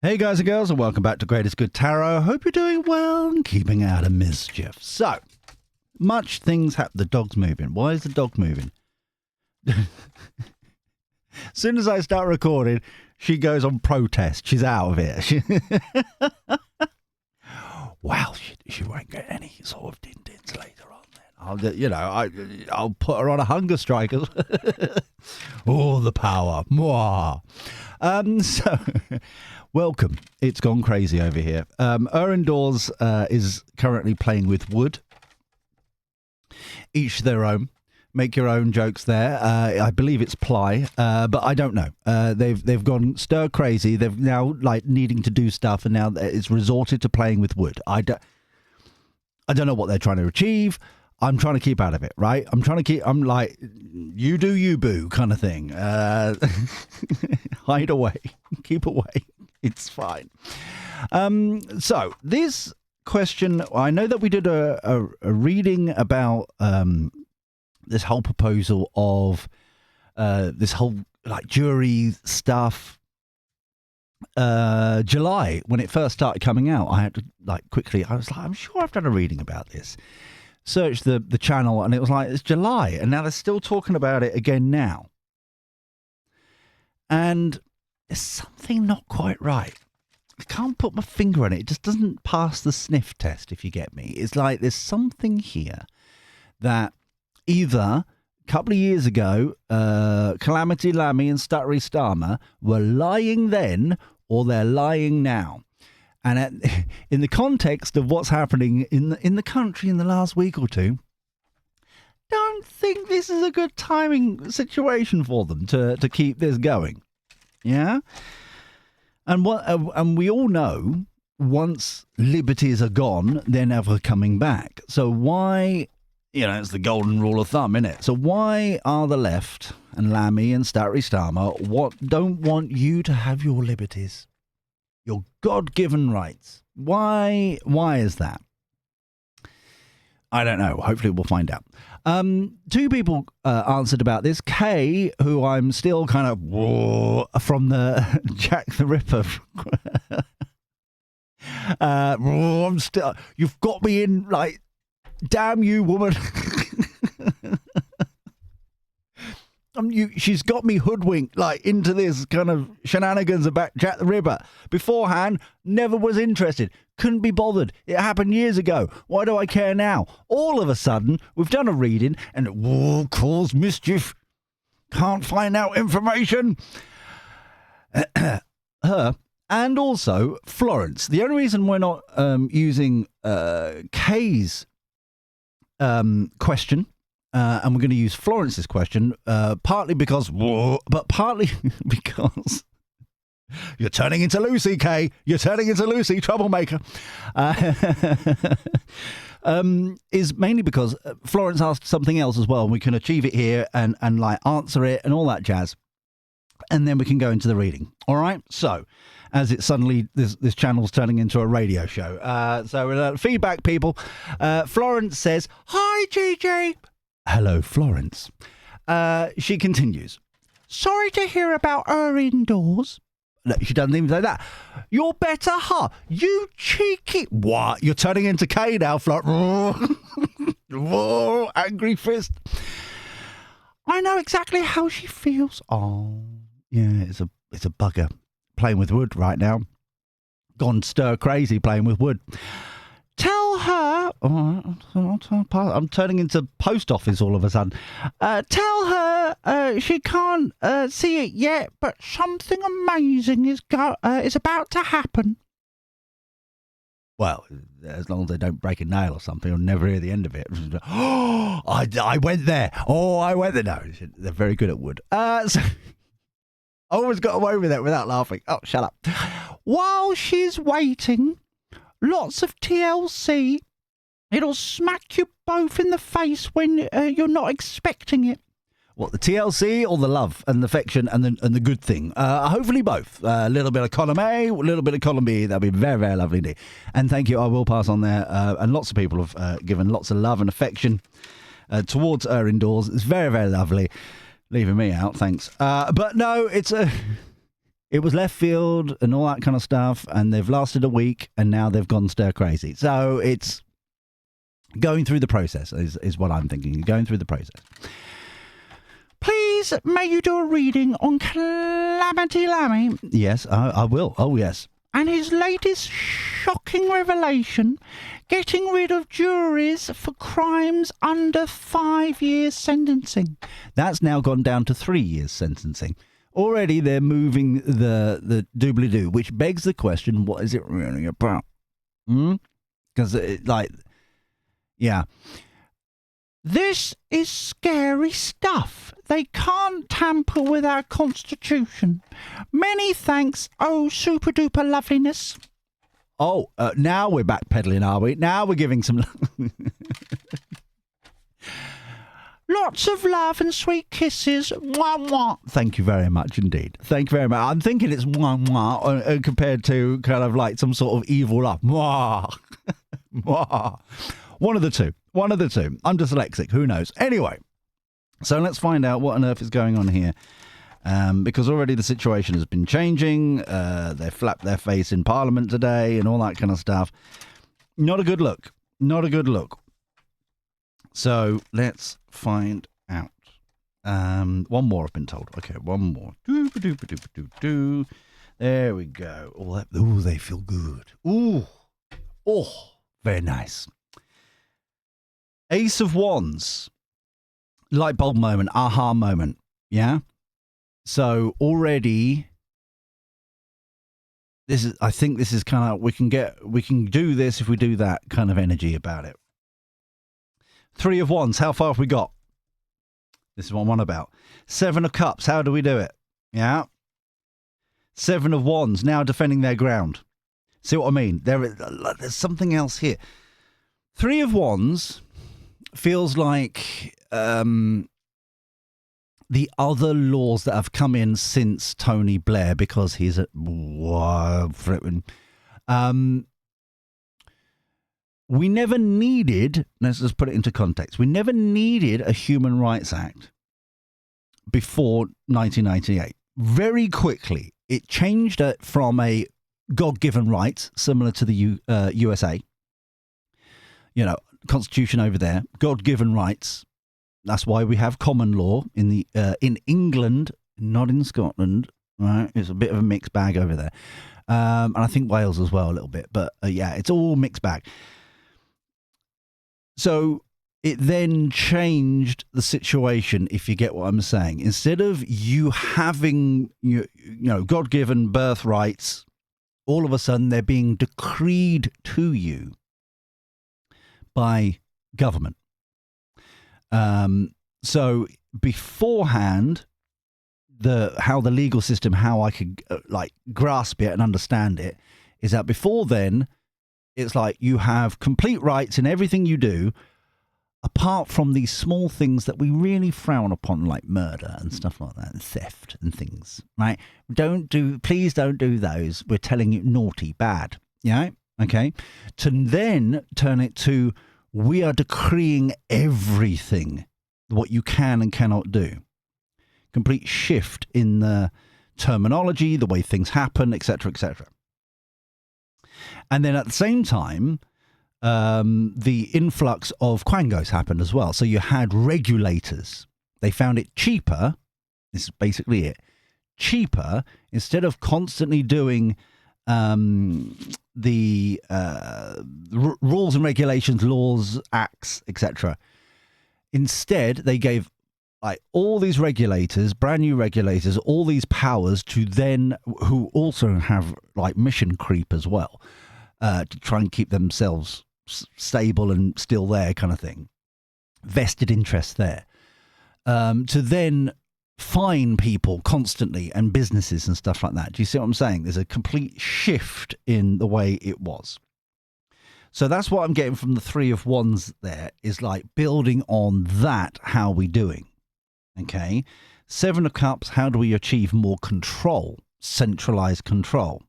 Hey guys and girls, and welcome back to Greatest Good Tarot. Hope you're doing well and keeping out of mischief. So, much things happen. The dog's moving. Why is the dog moving? As soon as I start recording, she goes on protest. She's out of it. Wow, she won't get any sort of din-dins later on then. I'll put her on a hunger strike. Oh, the power. Mwah. So... Welcome. It's gone crazy over here. Indoors is currently playing with wood. Each their own. Make your own jokes there. I believe it's ply, but I don't know. They've gone stir crazy. They've now like needing to do stuff, and now it's resorted to playing with wood. I don't know what they're trying to achieve. I'm trying to keep out of it, right? I'm like, you do you, boo, kind of thing. Hide away. Keep away. It's fine. So this question, I know that we did a reading about this whole proposal of this whole like jury stuff. July, when it first started coming out, I had to I was like, I'm sure I've done a reading about this. Searched the channel and it was like, it's July, and now they're still talking about it again now. And there's something not quite right. I can't put my finger on it. It just doesn't pass the sniff test, if you get me. It's like there's something here that either a couple of years ago, Calamity, Lammy and Stuttery Starmer were lying then, or they're lying now. And in the context of what's happening in the country in the last week or two, don't think this is a good timing situation for them to keep this going. Yeah, and we all know once liberties are gone, they're never coming back. So why, it's the golden rule of thumb, isn't it? So why are the left and Lammy and Stuttery Starmer don't want you to have your liberties, your God-given rights? Why is that? I don't know. Hopefully we'll find out. Two people answered about this. Kay, who I'm still kind of from the Jack the Ripper. I'm still. You've got me in like, damn you, woman. She's got me hoodwinked like into this kind of shenanigans about Jack the Ripper. Beforehand, never was interested. Couldn't be bothered. It happened years ago. Why do I care now? All of a sudden, we've done a reading and it will cause mischief. Can't find out information. Her and also Florence. The only reason we're not using Kay's question, and we're going to use Florence's question, partly because, but partly because you're turning into Lucy, Kay. You're turning into Lucy, troublemaker. Is mainly because Florence asked something else as well, and we can achieve it here and like answer it and all that jazz, and then we can go into the reading. All right. So, as it suddenly this channel's turning into a radio show. So feedback, people. Florence says, "Hi, GG." Hello, Florence. She continues, "Sorry to hear about her indoors." No, she doesn't even say that. "You're better, huh? You cheeky..." What? You're turning into Kay now, Florence. Whoa, angry fist. "I know exactly how she feels." Oh, yeah, it's a bugger. Playing with wood right now. Gone stir crazy playing with wood. "Tell her..." Oh, I'm turning into post office all of a sudden. "Tell her she can't see it yet, but something amazing is about to happen." Well, as long as they don't break a nail or something, I'll never hear the end of it. Oh, I went there. Oh, I went there. No, they're very good at wood. So I always got away with it without laughing. Oh, shut up. "While she's waiting, lots of TLC. It'll smack you both in the face when you're not expecting it." What, the TLC or the love and the affection and the good thing? Hopefully both. A little bit of column A, a little bit of column B. That'll be very, very lovely indeed. And thank you. I will pass on there. And lots of people have given lots of love and affection towards her indoors. It's very, very lovely. Leaving me out, thanks. But no, it's a... it was left field and all that kind of stuff, and they've lasted a week, and now they've gone stir crazy. So it's going through the process is what I'm thinking. Going through the process. Please, may you do a reading on Calamity Lammy? Yes, I will. Oh, yes. And his latest shocking revelation, getting rid of juries for crimes under 5 years sentencing. That's now gone down to 3 years sentencing. Already they're moving the doobly-doo, which begs the question, what is it really about? Because, yeah. This is scary stuff. They can't tamper with our constitution. Many thanks, oh super-duper loveliness. Oh, now we're backpedaling, are we? Now we're giving some... Lots of love and sweet kisses. Mwah, mwah. Thank you very much indeed. Thank you very much. I'm thinking it's mwah, mwah compared to kind of like some sort of evil laugh. Mwah. Mwah. One of the two. One of the two. I'm dyslexic. Who knows? Anyway, so let's find out what on earth is going on here. Because already the situation has been changing. They flapped their face in Parliament today and all that kind of stuff. Not a good look. Not a good look. So let's find out. One more I've been told. Okay, one more. There we go. Oh, they feel good. Ooh. Oh, very nice. Ace of Wands. Light bulb moment. Aha moment. Yeah? So already, I think this is kind of, we can do this if we do that kind of energy about it. 3 of Wands, how far have we got? This is what I'm on about. 7 of Cups, how do we do it? Yeah. 7 of Wands, now defending their ground. See what I mean? There's something else here. 3 of Wands feels like the other laws that have come in since Tony Blair, because he's a... we never needed, let's just put it into context, we never needed a Human Rights Act before 1998. Very quickly, it changed it from a God-given right, similar to the USA, you know, Constitution over there, God-given rights. That's why we have common law in England, not in Scotland. Right, it's a bit of a mixed bag over there, and I think Wales as well a little bit. But yeah, it's all mixed bag. So it then changed the situation, if you get what I'm saying. Instead of you having you know God-given birthrights, all of a sudden they're being decreed to you by government. So beforehand, how the legal system, how I could grasp it and understand it, is that before then, it's like you have complete rights in everything you do, apart from these small things that we really frown upon, like murder and stuff like that, and theft and things, right? Please don't do those. We're telling you naughty, bad, yeah? Okay? To then turn it to, we are decreeing everything, what you can and cannot do. Complete shift in the terminology, the way things happen, etc., etc. And then at the same time, the influx of quangos happened as well. So you had regulators. They found it cheaper. This is basically it. Cheaper, instead of constantly doing the rules and regulations, laws, acts, etc. Instead, they gave all these regulators, brand new regulators, all these powers to then, who also have mission creep as well, to try and keep themselves stable and still there, kind of thing. Vested interest there, to then fine people constantly and businesses and stuff like that. Do you see what I'm saying? There's a complete shift in the way it was. So that's what I'm getting from the 3 of Wands there, is building on that. How are we doing? Okay. 7 of Cups, how do we achieve more control, centralized control?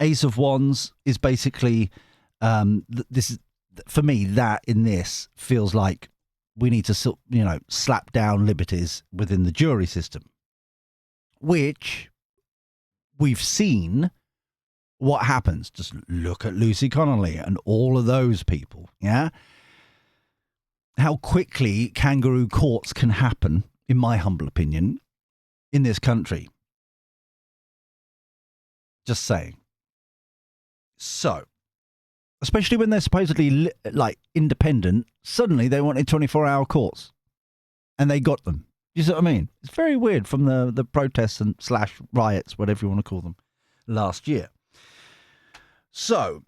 Ace of Wands is basically, this is, for me, that in this feels like we need to, slap down liberties within the jury system. which we've seen what happens. Just look at Lucy Connolly and all of those people, yeah? How quickly kangaroo courts can happen, in my humble opinion, in this country. Just saying. So, especially when they're supposedly like independent, suddenly they wanted 24-hour courts, and they got them. You see what I mean? It's very weird from the protests and / riots, whatever you want to call them, last year. So,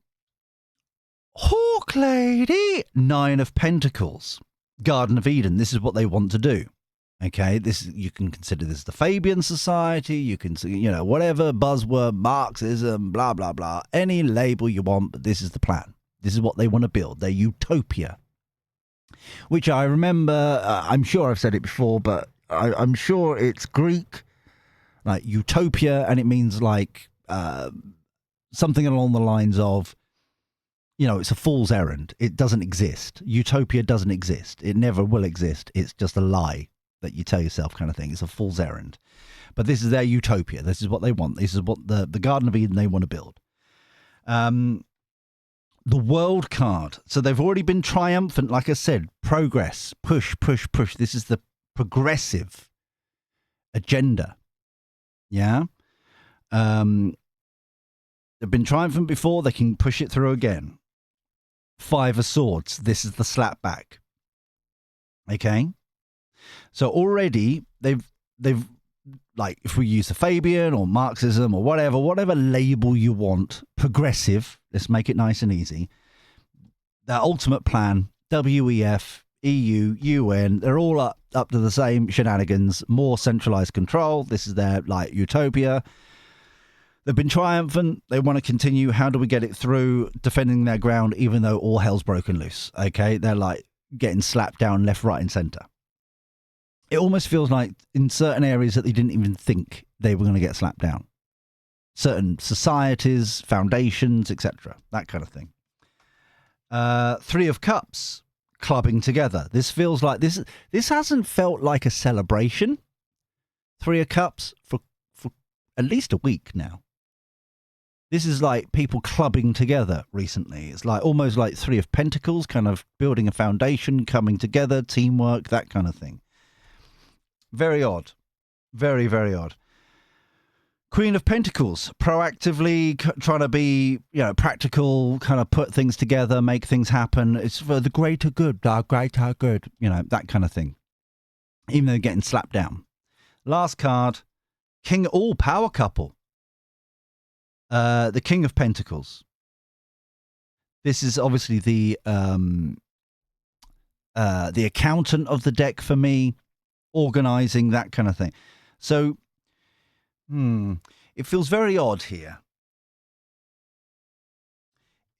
Hawk Lady, 9 of Pentacles, Garden of Eden. This is what they want to do. Okay, this, you can consider this the Fabian Society. You can, whatever buzzword, Marxism, blah blah blah, any label you want. But this is the plan. This is what they want to build. Their utopia, which I remember. I'm sure I've said it before, but I'm sure it's Greek, like utopia, and it means like something along the lines of, it's a fool's errand. It doesn't exist. Utopia doesn't exist. It never will exist. It's just a lie that you tell yourself, kind of thing. It's a fool's errand. But this is their utopia. This is what they want. This is what the Garden of Eden they want to build. The World card. So they've already been triumphant, like I said. Progress. Push, push, push. This is the progressive agenda. Yeah? They've been triumphant before. They can push it through again. 5 of Swords. This is the slapback. Okay? So already they've like, if we use the Fabian or Marxism or whatever label you want, progressive, let's make it nice and easy. Their ultimate plan, WEF, EU, UN, they're all up to the same shenanigans, more centralized control. This is their like utopia. They've been triumphant. They want to continue. How do we get it through? Defending their ground, even though all hell's broken loose. Okay, they're like getting slapped down left, right, and center. It almost feels like in certain areas that they didn't even think they were going to get slapped down. Certain societies, foundations, etc. That kind of thing. 3 of Cups, clubbing together. This feels like this hasn't felt like a celebration. 3 of Cups for at least a week now. This is like people clubbing together recently. It's like almost like 3 of Pentacles, kind of building a foundation, coming together, teamwork, that kind of thing. Very odd. Very, very odd. Queen of Pentacles, proactively trying to be, practical, kind of put things together, make things happen. It's for the greater good, that kind of thing. Even though they're getting slapped down. Last card, power couple. The King of Pentacles. This is obviously the accountant of the deck for me. Organizing, that kind of thing. So, it feels very odd here.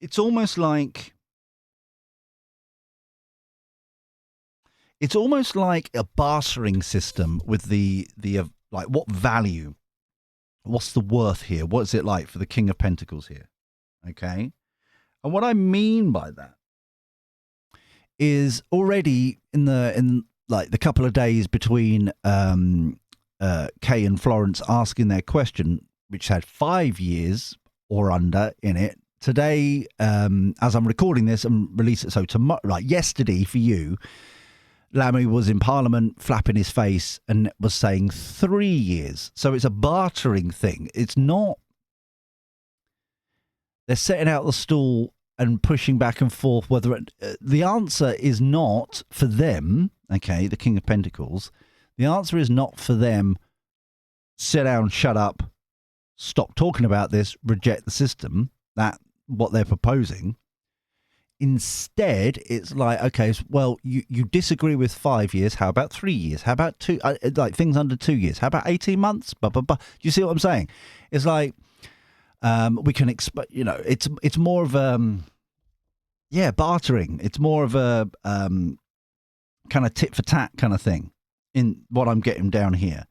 It's almost like a bartering system with the like, what value, what's the worth here? What's it like for the King of Pentacles here? Okay, and what I mean by that is already in like the couple of days between Kay and Florence asking their question, which had 5 years or under in it. Today, as I'm recording this and release it, so tomorrow, like yesterday for you, Lammy was in Parliament flapping his face and was saying 3 years. So it's a bartering thing. It's not, they're setting out the stall and pushing back and forth whether the answer is not for them, okay, the King of Pentacles, the answer is not for them, sit down, shut up, stop talking about this, reject the system, that what they're proposing. Instead, it's like, okay, well, you disagree with 5 years, how about 3 years? How about 2, like things under 2 years? How about 18 months? Blah, blah, blah. Do you see what I'm saying? It's like, we can expect, it's more of bartering. It's more of a kind of tit for tat kind of thing in what I'm getting down here.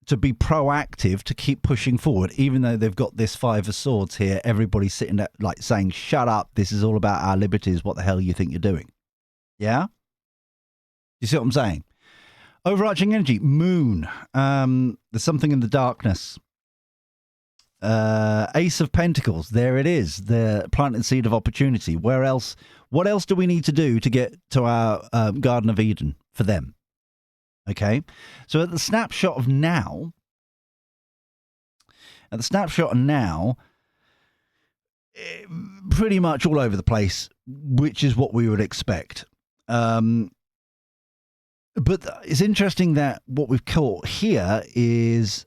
To be proactive, to keep pushing forward, even though they've got this 5 of Swords here, everybody's sitting there like saying, shut up, this is all about our liberties, what the hell you think you're doing? Yeah? You see what I'm saying? Overarching energy, moon. There's something in the darkness. Ace of Pentacles, there it is. The planted seed of opportunity. Where else? What else do we need to do to get to our Garden of Eden for them? Okay, so at the snapshot of now, pretty much all over the place, which is what we would expect. But it's interesting that what we've caught here is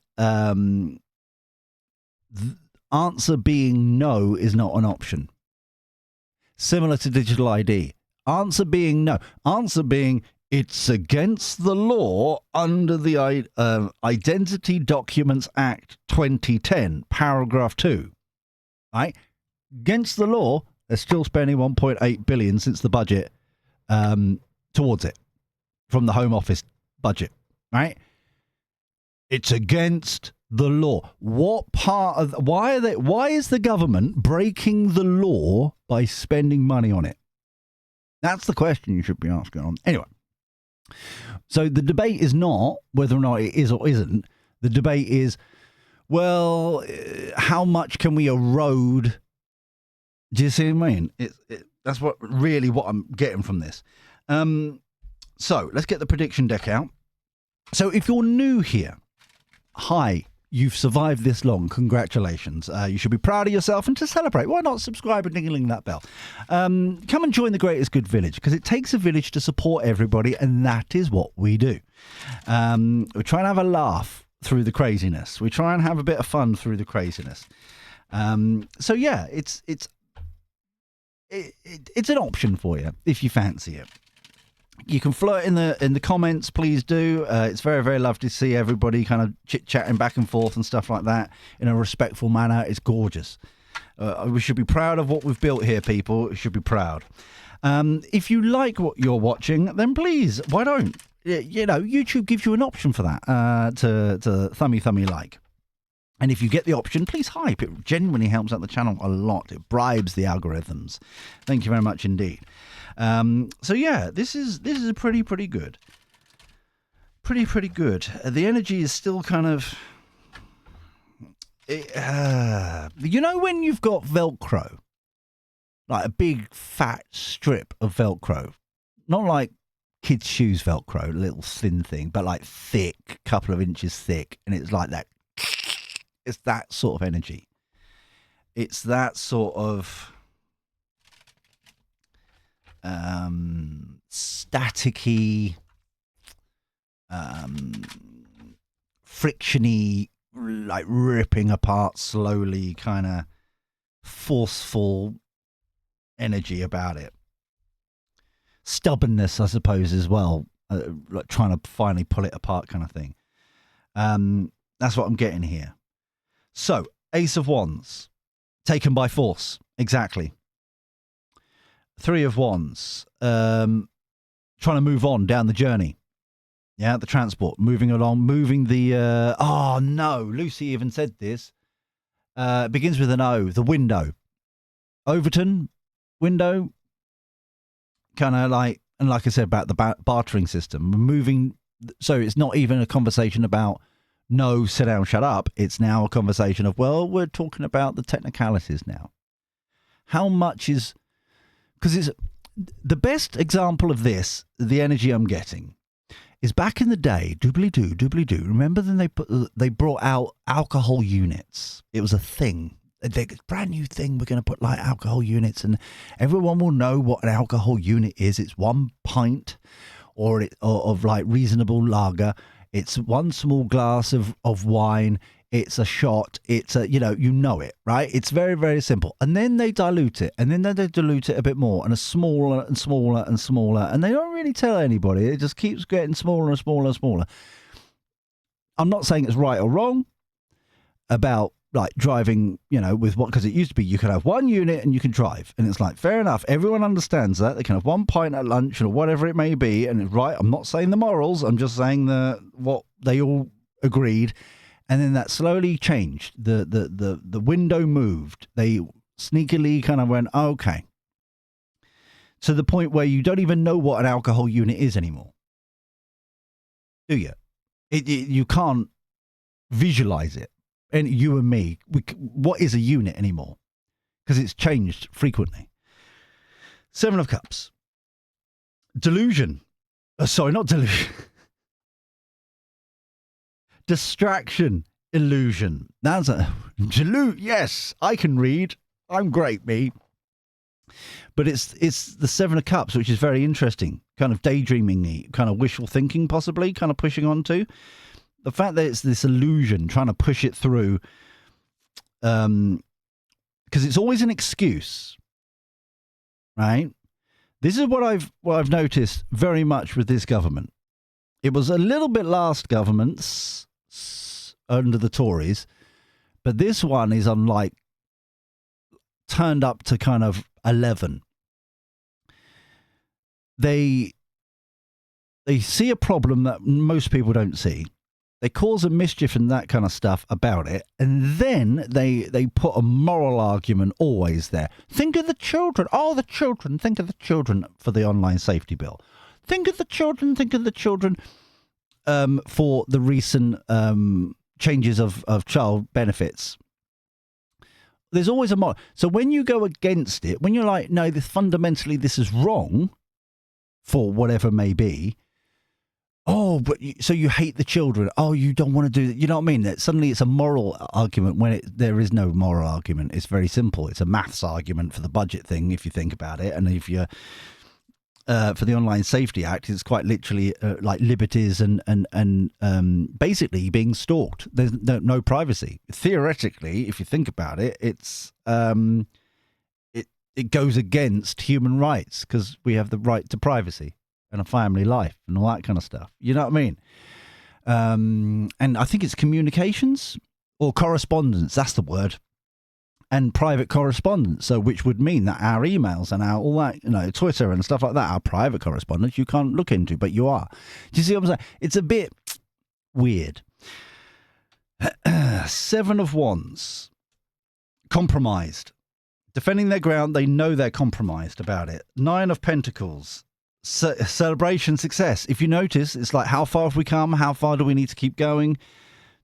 answer being no is not an option. Similar to digital ID. Answer being no. Answer being it's against the law under the Identity Documents Act 2010, paragraph 2. Right? Against the law, they're still spending 1.8 billion since the budget towards it from the Home Office budget. Right? It's against the law. What part of why is the government breaking the law by spending money on it? That's the question you should be asking on. Anyway, so the debate is not whether or not it is or isn't. The debate is, well, how much can we erode? Do you see what I mean? That's what I'm getting from this. So let's get the prediction deck out. So if you're new here, hi. You've survived this long. Congratulations. You should be proud of yourself, and to celebrate, why not subscribe and ding that bell? Come and join the Greatest Good Village, because it takes a village to support everybody, and that is what we do. We try and have a laugh through the craziness. We try and have a bit of fun through the craziness. So yeah, it's an option for you if you fancy it. You can flirt in the comments, please do. It's very, very lovely to see everybody kind of chit-chatting back and forth and stuff like that in a respectful manner. It's gorgeous. We should be proud of what we've built here, people. We should be proud. If you like what you're watching, then please, why don't? You know, YouTube gives you an option for that, to thummy like. And if you get the option, please hype. It genuinely helps out the channel a lot. It bribes the algorithms. Thank you very much indeed. So yeah, this is a pretty good. Pretty good. The energy is still kind of, you know, when you've got Velcro, like a big fat strip of Velcro, not like kids' shoes Velcro, a little thin thing, but like thick, couple of inches thick, and it's like that. It's that sort of energy. It's that sort of staticky, frictiony, like ripping apart slowly, kind of forceful energy about it. Stubbornness, I suppose, as well, like trying to finally pull it apart kind of thing. That's what I'm getting here. So, Ace of Wands, taken by force, exactly. Three of Wands, trying to move on down the journey. Yeah, the transport, moving along, moving the, oh no, Lucy even said this. Begins with an O, the window. Overton, window, kind of like, and like I said about the bartering system, moving, so it's not even a conversation about no, sit down, shut up. It's now a conversation of, well, we're talking about the technicalities now. How much is, because it's the best example of this, the energy I'm getting, is back in the day, doobly-doo. Remember then they brought out alcohol units. It was a thing. A brand new thing. We're going to put like alcohol units, and everyone will know what an alcohol unit is. It's 1 pint or of like reasonable lager. It's one small glass of wine. It's a shot. It's a, you know it, right? It's very, very simple. And then they dilute it. And then they dilute it a bit more. And a smaller and smaller and smaller. And they don't really tell anybody. It just keeps getting smaller and smaller and smaller. I'm not saying it's right or wrong about like driving, with what, because it used to be you could have one unit and you can drive. And it's like, fair enough. Everyone understands that. They can have 1 pint at lunch or whatever it may be. And it's right. I'm not saying the morals. I'm just saying what they all agreed. And then that slowly changed. The window moved. They sneakily kind of went, okay. To the point where you don't even know what an alcohol unit is anymore. do you? You can't visualize it. And you and me, what is a unit anymore? Because it's changed frequently. Seven of Cups. Delusion. Sorry, not delusion. Distraction. Illusion. That's a yes, I can read. I'm great, me. But it's the Seven of Cups, which is very interesting. Kind of daydreaming, kind of wishful thinking, possibly, kind of pushing on to. The fact that it's this illusion, trying to push it through, because it's always an excuse, right? This is what I've noticed very much with this government. It was a little bit last government's under the Tories, but this one is unlike turned up to kind of 11. They see a problem that most people don't see. They cause a mischief and that kind of stuff about it, and then they put a moral argument always there. Think of the children. Oh, the children. Think of the children for the online safety bill. Think of the children. Think of the children for the recent changes of child benefits. There's always a moral. So when you go against it, when you're like, no, fundamentally this is wrong for whatever may be. Oh, but so you hate the children. Oh, you don't want to do that. You know what I mean? That suddenly it's a moral argument when there is no moral argument. It's very simple. It's a maths argument for the budget thing, if you think about it. And if you're for the Online Safety Act, it's quite literally like liberties and basically being stalked. There's no privacy. Theoretically, if you think about it, it's it goes against human rights because we have the right to privacy and a family life and all that kind of stuff. You know what I mean? And I think it's communications or correspondence. That's the word. And private correspondence. So which would mean that our emails and our all that, Twitter and stuff like that, our private correspondence, you can't look into, but you are. Do you see what I'm saying? It's a bit weird. Seven of Wands. Compromised. Defending their ground. They know they're compromised about it. Nine of Pentacles. Celebration, success. If you notice, it's like, how far have we come? How far do we need to keep going?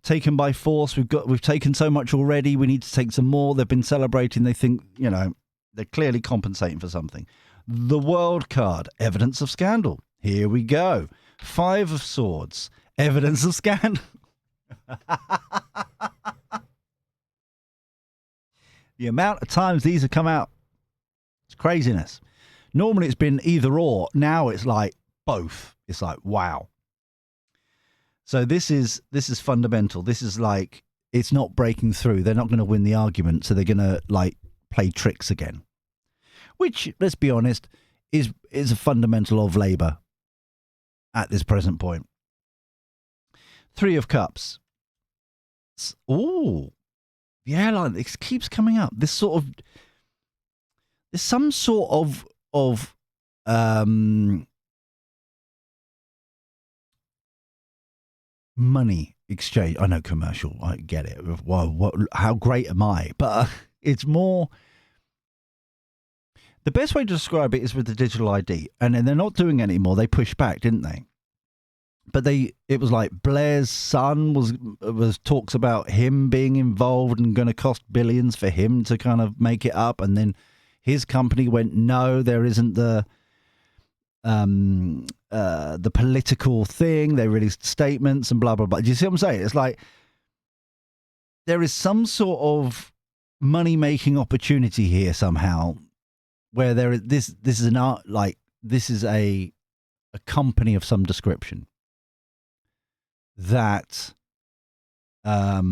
Taken by force. We've taken so much already. We need to take some more. They've been celebrating. They think, they're clearly compensating for something. The World card. Evidence of scandal. Here we go. Five of Swords. Evidence of scandal. The amount of times these have come out, it's craziness. Normally it's been either or. Now it's like both. It's like, wow. So this is fundamental. This is like, it's not breaking through. They're not going to win the argument. So they're going to like play tricks again, which, let's be honest, is a fundamental of Labour at this present point. Three of Cups. Oh, the airline, it keeps coming up. There's some sort of money exchange. I know commercial. I get it. Well, how great am I? But it's more. The best way to describe it is with the digital ID, and then they're not doing it anymore. They pushed back, didn't they? But it was like Blair's son was talks about him being involved and going to cost billions for him to kind of make it up, and then his company went, no, there isn't the political thing. They released statements and blah blah blah. Do you see what I'm saying? It's like there is some sort of money making opportunity here somehow, where there is this is an art, like this is a company of some description that I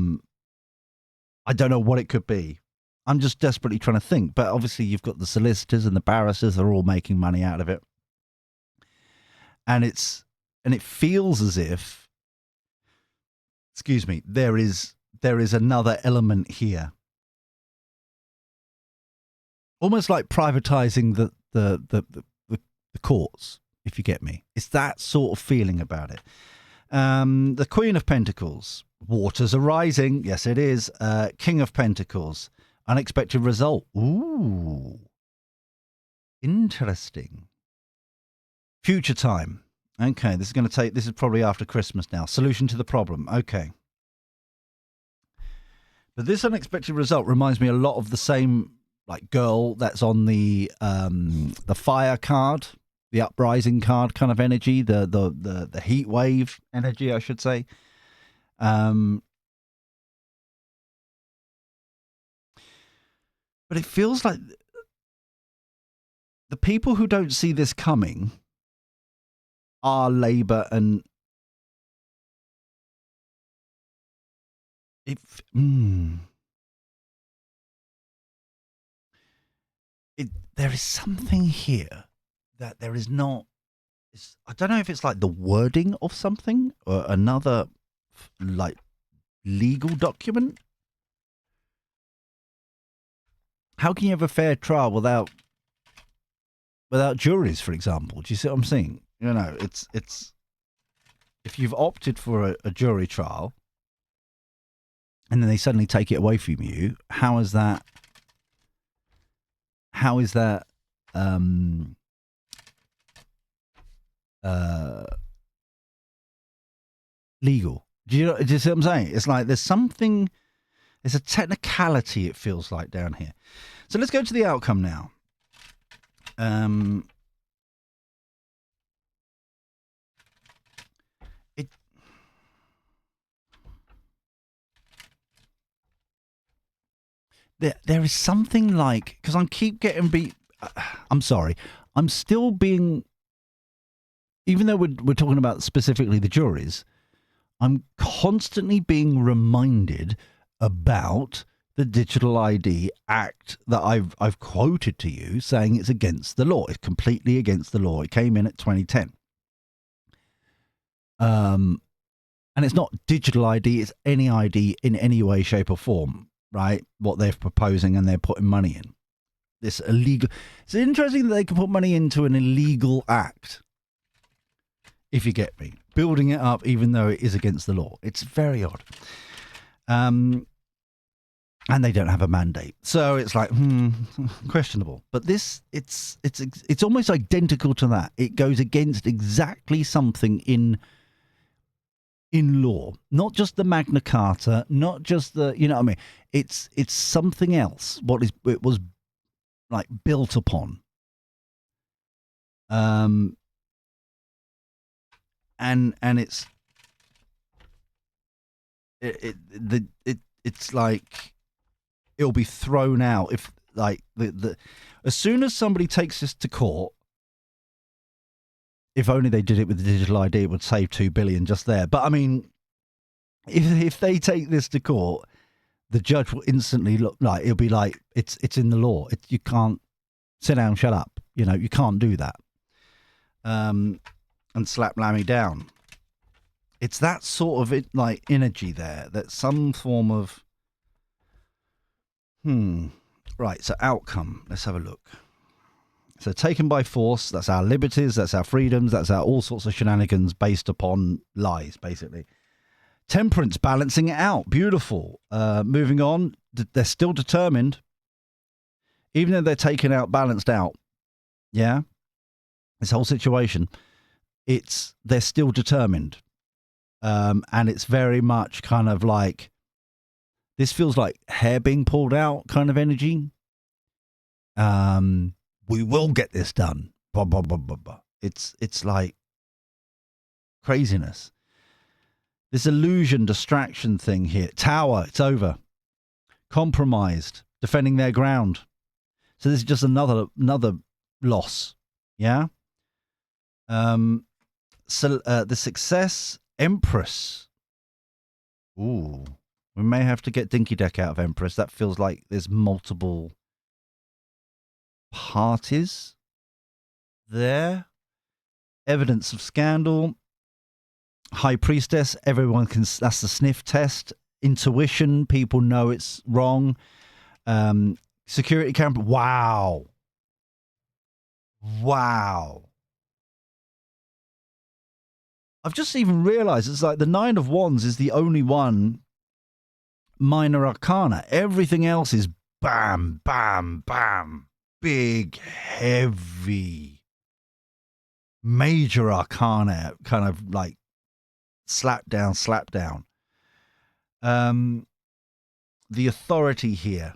don't know what it could be. I'm just desperately trying to think. But obviously you've got the solicitors and the barristers, they're all making money out of it. And it feels as if, excuse me, there is another element here. Almost like privatizing the courts, if you get me. It's that sort of feeling about it. The Queen of Pentacles. Waters are rising. Yes, it is. King of Pentacles. Unexpected result. Ooh. Interesting. Future time. Okay, this is probably after Christmas now. Solution to the problem. Okay. But this unexpected result reminds me a lot of the same like girl that's on the fire card, the uprising card kind of energy, the heat wave energy, I should say. But it feels like the people who don't see this coming are Labour and there is something here that there is not. I don't know if it's like the wording of something or another like legal document. How can you have a fair trial without juries, for example? Do you see what I'm saying? You know, it's if you've opted for a jury trial and then they suddenly take it away from you, how is that legal? Do you see what I'm saying? It's like there's a technicality, it feels like, down here. So let's go to the outcome now. There is something like, because I keep getting beat. I'm sorry. I'm still being, even though we're talking about specifically the juries, I'm constantly being reminded about the Digital ID Act that I've quoted to you, saying it's against the law. It's completely against the law. It came in at 2010. And it's not digital ID, it's any ID in any way, shape, or form. Right, what they're proposing, and they're putting money in this illegal. It's interesting that they can put money into an illegal act. If you get me, building it up, even though it is against the law, it's very odd. And they don't have a mandate, so it's like questionable. But this, it's almost identical to that. It goes against exactly something in law, not just the Magna Carta, not just the, you know what I mean? It's something else. It was like built upon. And it's like it'll be thrown out if like as soon as somebody takes this to court. If only they did it with the digital ID, it would save $2 billion just there. But I mean, if they take this to court, the judge will instantly look like it'll be like it's in the law. You can't sit down, shut up. You know, you can't do that. And slap Lammy down. It's that sort of like energy there. That some form of right. So outcome. Let's have a look. So taken by force, that's our liberties, that's our freedoms, that's our all sorts of shenanigans based upon lies, basically. Temperance, balancing it out. Beautiful. Moving on, they're still determined. Even though they're taken out, balanced out. Yeah? This whole situation, they're still determined. And it's very much kind of like, this feels like hair being pulled out kind of energy. We will get this done. Blah, blah, blah, blah, blah. It's like craziness. This illusion, distraction thing here. Tower, it's over. Compromised, defending their ground. So this is just another loss. Yeah. So the success, Empress. Ooh, we may have to get Dinky Deck out of Empress. That feels like there's multiple parties there. Evidence of scandal. High Priestess, everyone can, that's the sniff test. Intuition, people know it's wrong. Security camera, wow. I've just even realized it's like the Nine of Wands is the only one minor arcana. Everything else is bam, bam, bam. Big, heavy, major arcana kind of like slap down. The authority here.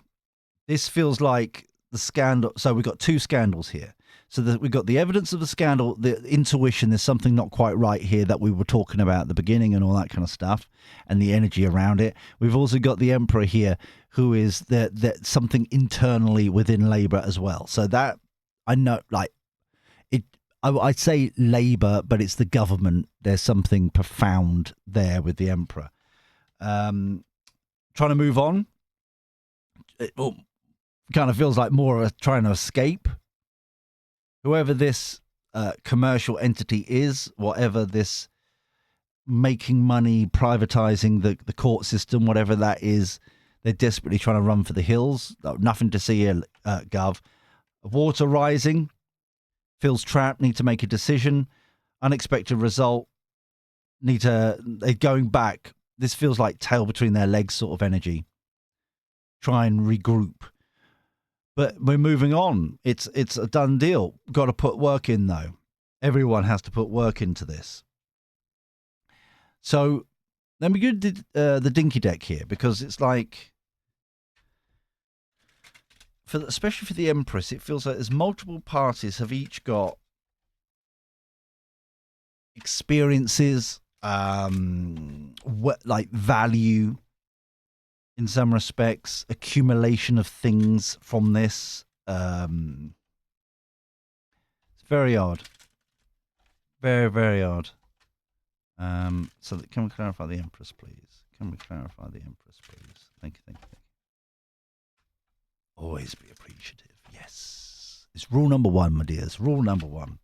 This feels like the scandal. So we've got two scandals here. So we've got the evidence of the scandal, the intuition, there's something not quite right here that we were talking about at the beginning and all that kind of stuff, and the energy around it. We've also got the Emperor here, who is that something internally within Labour as well. So that, I know, like, I'd say Labour, but it's the government. There's something profound there with the Emperor. Trying to move on. It kind of feels like more of trying to escape. Whoever this commercial entity is, whatever this making money, privatizing the court system, whatever that is, they're desperately trying to run for the hills. Nothing to see here, Gov. Water rising. Feels trapped, need to make a decision. Unexpected result. They're going back. This feels like tail between their legs sort of energy. Try and regroup. But we're moving on. It's a done deal. Got to put work in, though. Everyone has to put work into this. So let me go to the dinky deck here, because it's like, especially for the Empress, it feels like there's multiple parties have each got experiences, like value in some respects, accumulation of things from this. It's very odd. Very, very odd. So can we clarify the Empress, please? Can we clarify the Empress, please? Thank you. Always be appreciative. Yes. It's rule number 1, my dears. Rule number 1.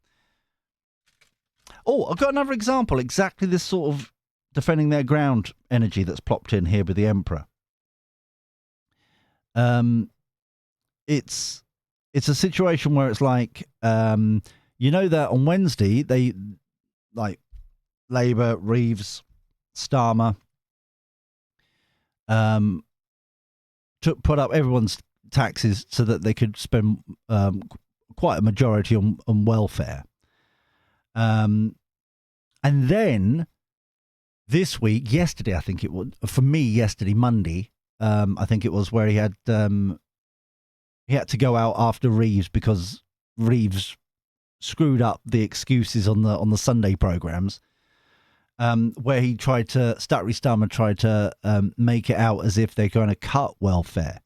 Oh, I've got another example. Exactly this sort of defending their ground energy that's plopped in here with the Emperor. It's a situation where it's like, you know that on Wednesday, they, like, Labour, Reeves, Starmer, put up everyone's taxes so that they could spend quite a majority on welfare. And then this week, yesterday, I think it was, for me, yesterday, Monday, I think it was, where he had to go out after Reeves because Reeves screwed up the excuses on the Sunday programs, where he tried to, Starmer tried to make it out as if they're going to cut welfare.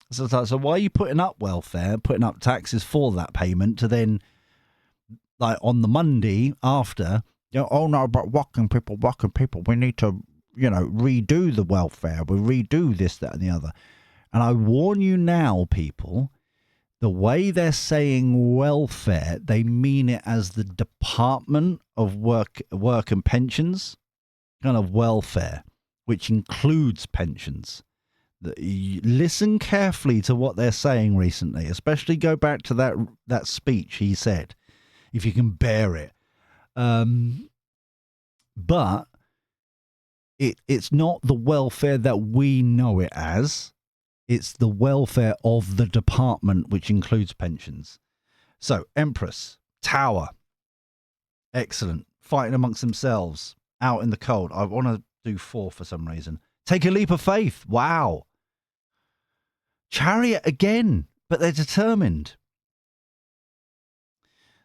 So it's like, so why are you putting up welfare, putting up taxes for that payment to then, like, on the Monday after, you know, oh no, but working people, we need to, you know, redo the welfare, we redo this, that and the other. And I warn you now, people, the way they're saying welfare, they mean it as the Department of Work and Pensions, kind of welfare, which includes pensions. Listen carefully to what they're saying recently, especially go back to that speech he said, if you can bear it. But it's not the welfare that we know it as. It's the welfare of the department, which includes pensions. So, Empress, Tower, excellent. Fighting amongst themselves, out in the cold. I want to do 4 for some reason. Take a leap of faith. Wow. Chariot again, but they're determined.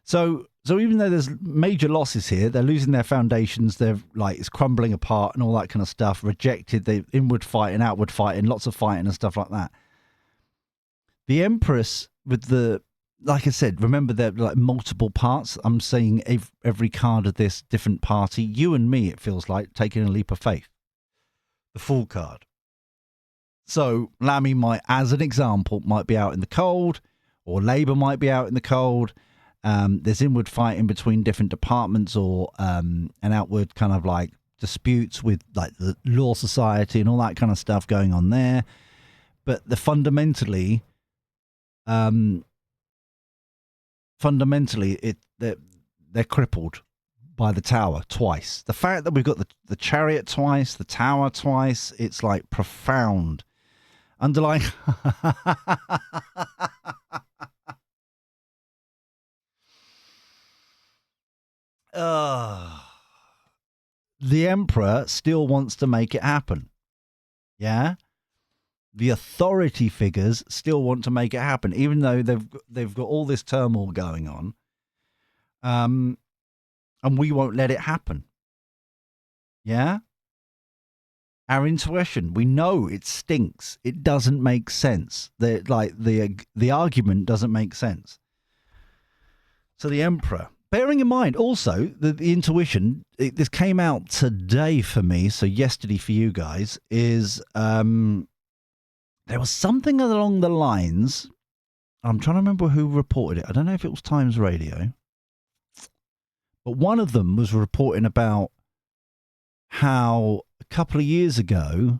So even though there's major losses here, they're losing their foundations. They're like, it's crumbling apart and all that kind of stuff. Rejected, the inward fighting, outward fighting, lots of fighting and stuff like that. The Empress with the, like I said, remember they're like multiple parts. I'm saying every card of this different party. You and me, it feels like taking a leap of faith. The Fool card. So Lammy might, as an example, might be out in the cold, or Labour might be out in the cold. There's inward fighting between different departments, or an outward kind of like disputes with like the Law Society and all that kind of stuff going on there. But fundamentally, they're crippled by the Tower twice. The fact that we've got the Chariot twice, the Tower twice, it's like profound. Underlying. The Emperor still wants to make it happen. Yeah? The authority figures still want to make it happen, even though they've got all this turmoil going on. And we won't let it happen. Yeah? Our intuition, we know it stinks. It doesn't make sense. The argument doesn't make sense. So the Emperor, bearing in mind also that the intuition, this came out today for me, so yesterday for you guys, is there was something along the lines, I'm trying to remember who reported it. I don't know if it was Times Radio, but one of them was reporting about how a couple of years ago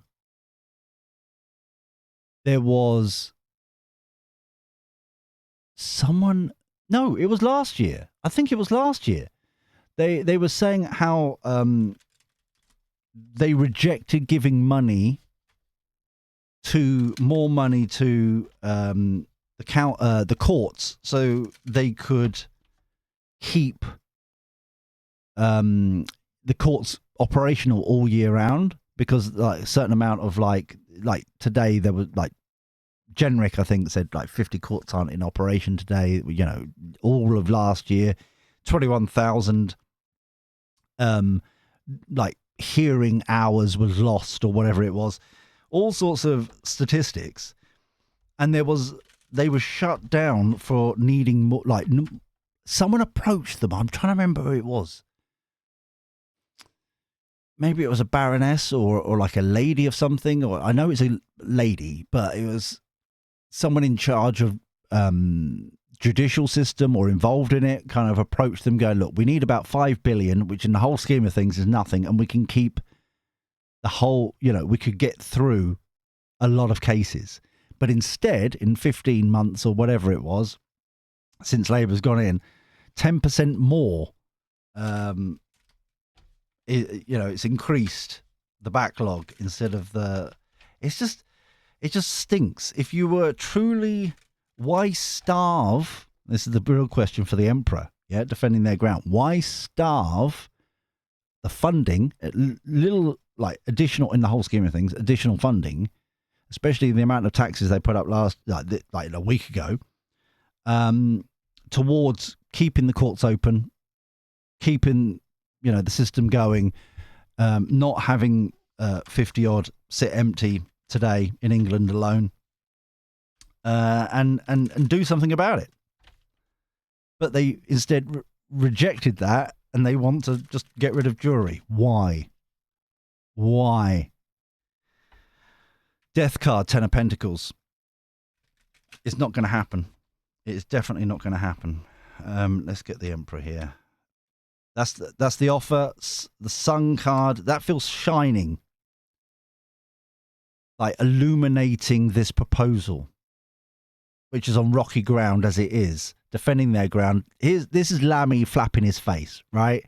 there was someone, no, it was last year. I think it was last year. They were saying how they rejected giving more money to the courts so they could keep the courts operational all year round, because like a certain amount of like today there was like generic, I think, said like 50 courts aren't in operation today. You know, all of last year, 21,000 like hearing hours was lost or whatever it was. All sorts of statistics, and they were shut down for needing more. Like someone approached them. I'm trying to remember who it was. Maybe it was a baroness or like a lady of something. Or I know it's a lady, but it was someone in charge of judicial system or involved in it. Kind of approached them, going, "Look, we need about 5 billion, which in the whole scheme of things is nothing, and we can keep." The whole, we could get through a lot of cases. But instead, in 15 months or whatever it was, since Labour's gone in, 10% more, it's increased the backlog instead of it just stinks. If you were truly, why starve? This is the real question for the Emperor, defending their ground. Why starve the funding at little, like additional in the whole scheme of things, additional funding, especially the amount of taxes they put up like a week ago, towards keeping the courts open, keeping the system going, not having 50 odd sit empty today in England alone, and do something about it. But they instead rejected that, and they want to just get rid of jury. Why? Death card, 10 of Pentacles. It's not going to happen. It is definitely not going to happen. Let's get the Emperor here. That's the offer. The Sun card, that feels shining, like illuminating this proposal, which is on rocky ground as it is, defending their ground. This is Lammy flapping his face, right?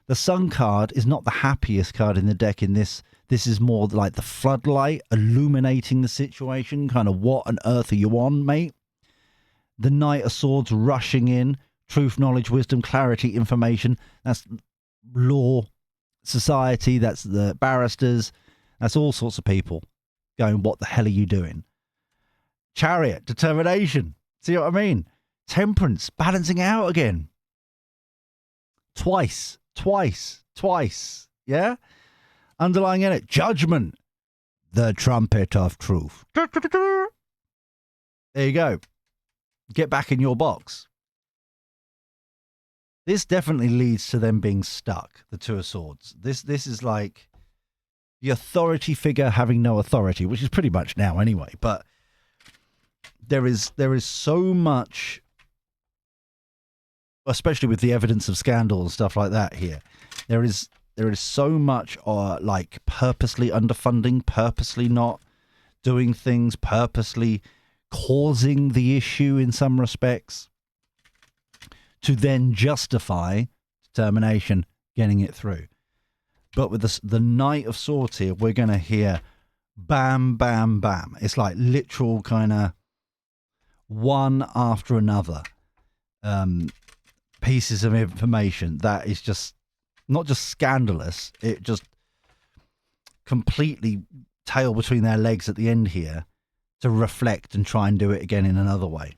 The Sun card is not the happiest card in the deck in this. This is more like the floodlight illuminating the situation. Kind of, what on earth are you on, mate? The Knight of Swords rushing in. Truth, knowledge, wisdom, clarity, information. That's law, society. That's the barristers. That's all sorts of people going, what the hell are you doing? Chariot, determination. See what I mean? Temperance, balancing out again. Twice. Yeah? Underlying in it, judgment. The trumpet of truth. There you go. Get back in your box. This definitely leads to them being stuck, the Two of Swords. This is like the authority figure having no authority, which is pretty much now anyway. But there is so much, especially with the evidence of scandal and stuff like that here. There is so much like purposely underfunding, purposely not doing things, purposely causing the issue in some respects, to then justify determination, getting it through. But with the Knight of Swords here, we're going to hear bam, bam, bam. It's like literal kind of one after another. pieces of information that is just not just scandalous, it just completely tail between their legs at the end here to reflect and try and do it again in another way.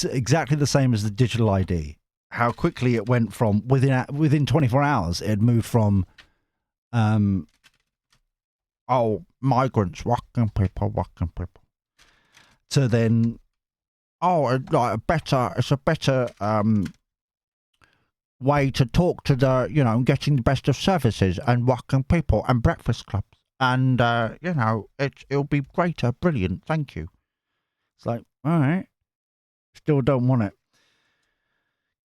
Exactly the same as the digital ID. How quickly it went from within 24 hours, it had moved from migrants, working people, to then it's a better way to talk to the getting the best of services and working people and breakfast clubs and it'll be greater, brilliant, thank you. It's like, all right, still don't want it.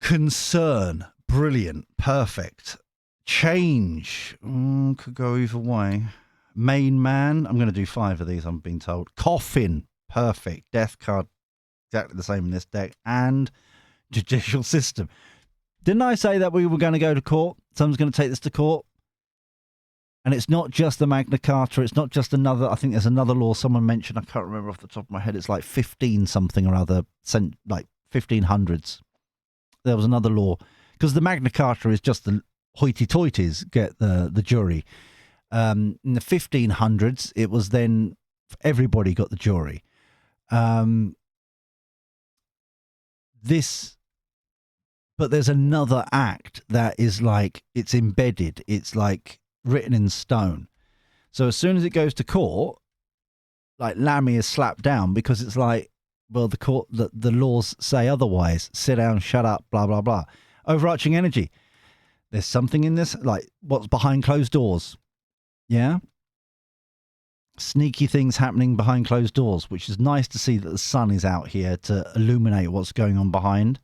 Concern, brilliant, perfect. Change, could go either way. Main man, I'm going to do 5 of these, I'm being told. Coffin, perfect. Death card, exactly the same in this deck. And judicial system. Didn't I say that we were going to go to court? Someone's going to take this to court? And it's not just the Magna Carta. It's not just another, I think there's another law someone mentioned. I can't remember off the top of my head. It's like 15 something or other, like 1500s. There was another law. Because the Magna Carta is just the hoity-toities get the jury. In the 1500s, it was then everybody got the jury. But there's another act that is like, it's embedded. It's like written in stone. So as soon as it goes to court, like Lammy is slapped down because it's like, well, the court, the laws say otherwise. Sit down, shut up, blah, blah, blah. Overarching energy. There's something in this, like what's behind closed doors. Yeah? Sneaky things happening behind closed doors, which is nice to see that the sun is out here to illuminate what's going on behind.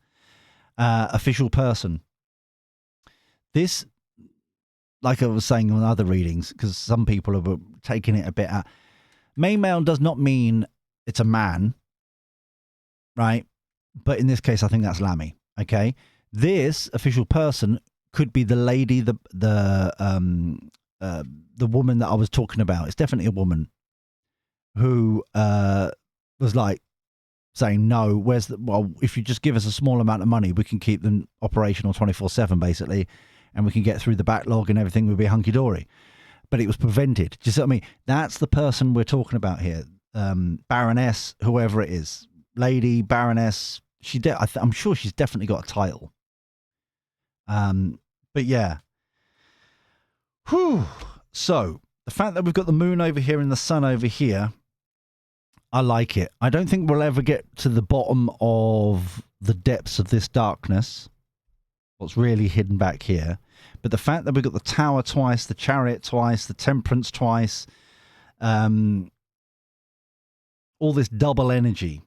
Official person. This, like I was saying on other readings, because some people are taking it a bit out. Main male does not mean it's a man, right? But in this case, I think that's Lammy. Okay, this official person could be the lady, the woman that I was talking about. It's definitely a woman who was like saying, no, if you just give us a small amount of money, we can keep them operational 24/7 basically, and we can get through the backlog and everything will be hunky-dory. But it was prevented. Do you see what I mean? That's the person we're talking about here. Baroness, whoever it is. Lady, Baroness. I'm sure she's definitely got a title. But yeah. Whew. So, the fact that we've got the moon over here and the sun over here, I like it. I don't think we'll ever get to the bottom of the depths of this darkness, what's really hidden back here. But the fact that we've got the tower twice, the chariot twice, the temperance twice, all this double energy,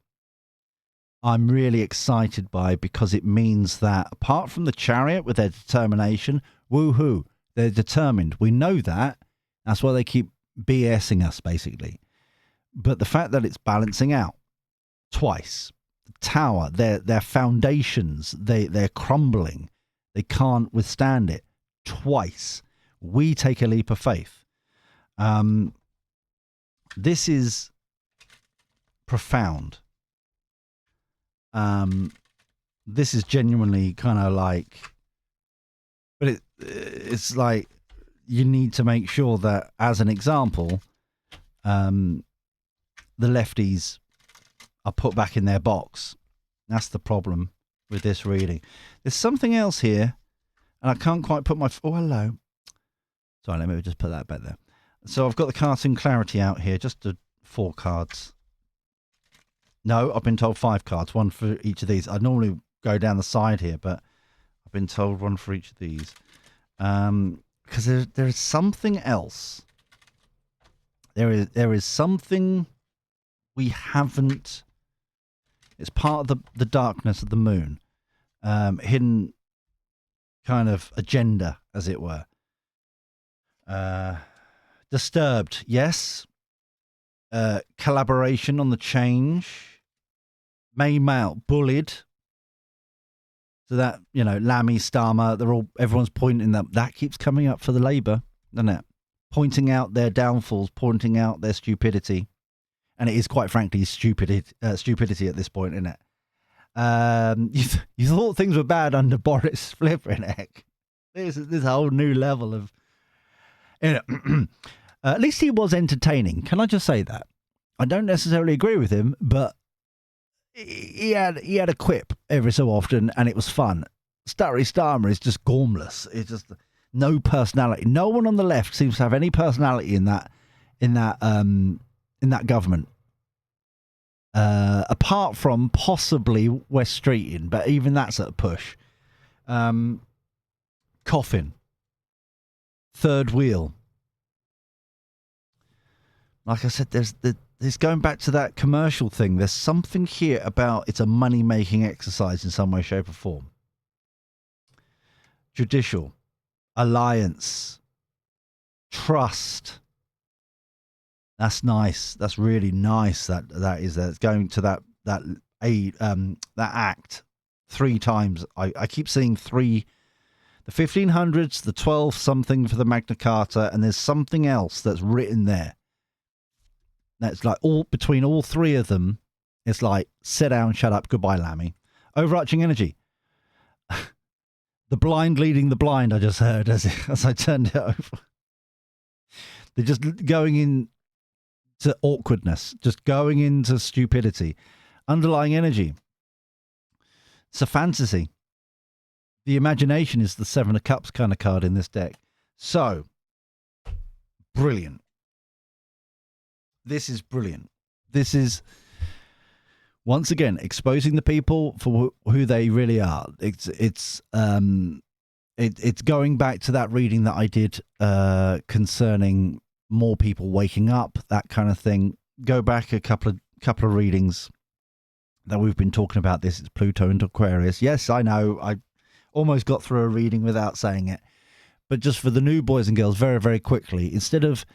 I'm really excited by, because it means that apart from the chariot with their determination, woohoo, they're determined. We know that. That's why they keep BSing us, basically. But the fact that it's balancing out twice, the tower, their foundations, they're crumbling. They can't withstand it twice. We take a leap of faith. This is profound. This is genuinely kind of like, but it's like you need to make sure that, as an example, the lefties are put back in their box. That's the problem with this reading. There's something else here, and I can't quite put my... Oh, hello. Sorry, let me just put that back there. So I've got the cartoon clarity out here, just 4 cards. No, I've been told 5 cards, 1 for each of these. I normally go down the side here, but I've been told 1 for each of these. Because there is something else. There is something we haven't... It's part of the darkness of the moon. Hidden kind of agenda, as it were. Disturbed, yes. Collaboration on the change. Male, bullied. So that, Lammy, Starmer, everyone's pointing that keeps coming up for the Labour, doesn't it? Pointing out their downfalls, pointing out their stupidity. And it is, quite frankly, stupidity at this point, isn't it? You thought things were bad under Boris flipping heck. This whole new level of. You know, at least he was entertaining. Can I just say that? I don't necessarily agree with him, but he had a quip every so often, and it was fun. Starry Starmer is just gormless. It's just no personality. No one on the left seems to have any personality in that government. Apart from possibly West Streeting, but even that's at a push. Coffin. Third wheel. Like I said, there's going back to that commercial thing. There's something here about it's a money-making exercise in some way, shape, or form. Judicial. Alliance. Trust. That's nice. That's really nice. That is there. It's going to that act 3 times. I keep seeing 3. The 1500s, the 12 something for the Magna Carta, and there's something else that's written there. That's like between all 3 of them. It's like sit down, shut up, goodbye, Lammy. Overarching energy. The blind leading the blind. I just heard as I turned it over. They're just going in to awkwardness, just going into stupidity. Underlying energy. It's a fantasy. The imagination is the 7 of Cups kind of card in this deck. So, brilliant. This is brilliant. This is, once again, exposing the people for who they really are. It's going back to that reading that I did concerning more people waking up, that kind of thing. Go back a couple of readings that we've been talking about this. It's Pluto and Aquarius. Yes, I know. I almost got through a reading without saying it. But just for the new boys and girls, very, very quickly, instead of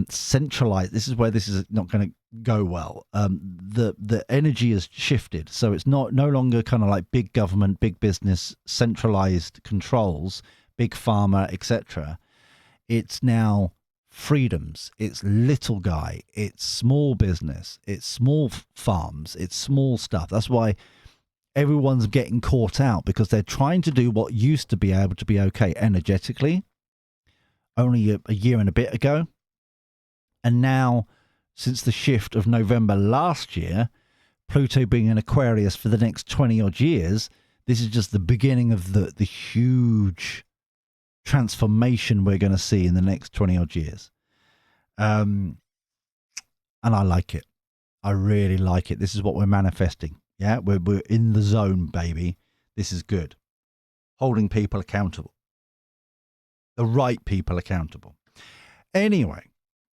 centralized, this is where this is not going to go well. The energy has shifted. So it's no longer kind of like big government, big business, centralized controls, big pharma, etc. It's now freedoms. It's little guy. It's small business. It's small farms. It's small stuff. That's why everyone's getting caught out, because they're trying to do what used to be able to be okay energetically only a year and a bit ago. And now, since the shift of November last year, Pluto being in Aquarius for the next 20 odd years, this is just the beginning of the huge transformation we're going to see in the next 20 odd years. And I like it. I really like it. This is what we're manifesting. Yeah, we're in the zone, baby. This is good. Holding people accountable. The right people accountable. Anyway,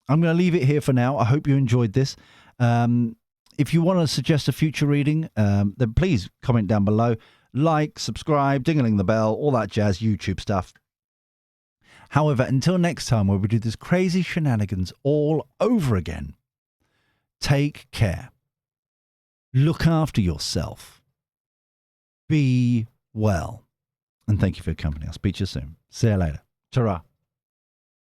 I'm going to leave it here for now. I hope you enjoyed this. If you want to suggest a future reading, then please comment down below. Like, subscribe, dingling the bell, all that jazz, YouTube stuff. However, until next time, where we do this crazy shenanigans all over again, take care. Look after yourself. Be well. And thank you for your company. I'll speak to you soon. See you later. Ta-ra.